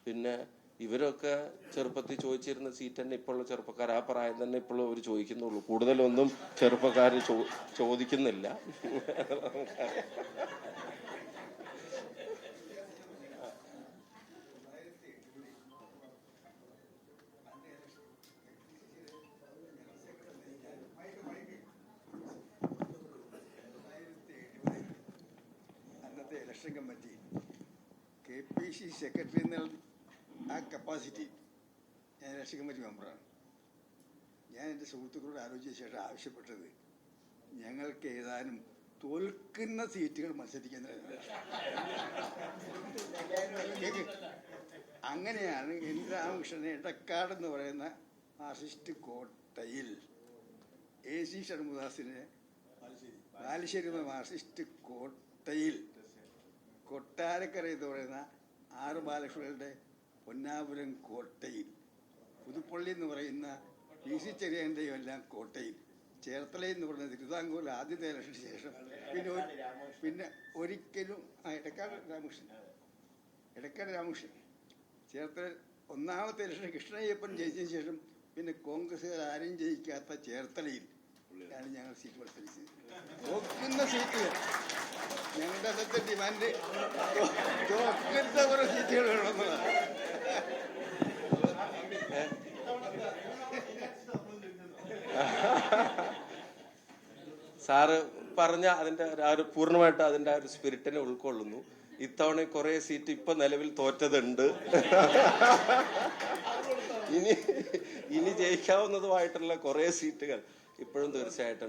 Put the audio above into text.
പിന്നെ ഇവരൊക്കെ ചെറുപ്പത്തിൽ ചോദിച്ചിരുന്ന സീറ്റ് തന്നെ ഇപ്പോഴുള്ള ചെറുപ്പക്കാർ ആ പ്രായം തന്നെ ഇപ്പോഴും അവർ ചോദിക്കുന്നുള്ളൂ. കൂടുതലൊന്നും ചെറുപ്പക്കാർ ചോദിക്കുന്നില്ല. അന്നത്തെ ഇലക്ഷൻ കമ്മിറ്റി KPC സെക്രട്ടറി എന്നുള്ള ആ കപ്പാസിറ്റി ഞാൻ ഇലക്ഷൻ കമ്മിറ്റി മെമ്പറാണ്. ഞാൻ എൻ്റെ സുഹൃത്തുക്കളോട് ആലോചിച്ച ശേഷം ആവശ്യപ്പെട്ടത് ഞങ്ങൾക്ക് ഏതാനും തോൽക്കുന്ന സീറ്റുകൾ മത്സരിക്കാൻ. അങ്ങനെയാണ് എൻ രാമകൃഷ്ണനെ എടക്കാട് എന്ന് പറയുന്ന മാർക്സിസ്റ്റ് കോട്ടയിൽ AC ഷൺമുഖദാസിനെ ബാലുശ്ശേരി എന്ന മാർക്സിസ്റ്റ് കോട്ടയിൽ കൊട്ടാരക്കര എന്ന് പറയുന്ന R ബാലകൃഷ്ണന്റെ പൊന്നാപുരം കോട്ടയിൽ പുതുപ്പള്ളി എന്ന് പറയുന്ന PC ചെറിയൻ്റെയും എല്ലാം കോട്ടയിൽ ചേർത്തല എന്ന് പറയുന്ന തിരുവിതാംകൂറിൽ ആദ്യത്തെ ഇലക്ഷന് ശേഷം പിന്നെ ഒരിക്കലും എടക്കാട് രാമകൃഷ്ണൻ ചേർത്തല ഒന്നാമത്തെ ഇലക്ഷൻ കൃഷ്ണയ്യപ്പൻ ജയിച്ചതിന് ശേഷം പിന്നെ കോൺഗ്രസ്സുകാർ ആരും ജയിക്കാത്ത ചേർത്തലയിൽ ആണ് ഞങ്ങൾ സീറ്റ് മത്സരിച്ചത്. തോക്കുന്ന സീറ്റുകൾ ഞങ്ങളുടെ അന്നത്തെ ഡിമാൻഡ് തോക്കുന്ന കുറെ സീറ്റുകൾ വേണമെന്നതാണ്. സാറ് പറഞ്ഞ അതിന്റെ പൂർണ്ണമായിട്ട് അതിന്റെ ഒരു സ്പിരിറ്റിനെ ഉൾക്കൊള്ളുന്നു. ഇത്തവണ കുറെ സീറ്റ് ഇപ്പൊ നിലവിൽ തോറ്റതുണ്ട്. ഇനി ജയിക്കാവുന്നതുമായിട്ടുള്ള കുറെ സീറ്റുകൾ ഇപ്പോഴും തീർച്ചയായിട്ടും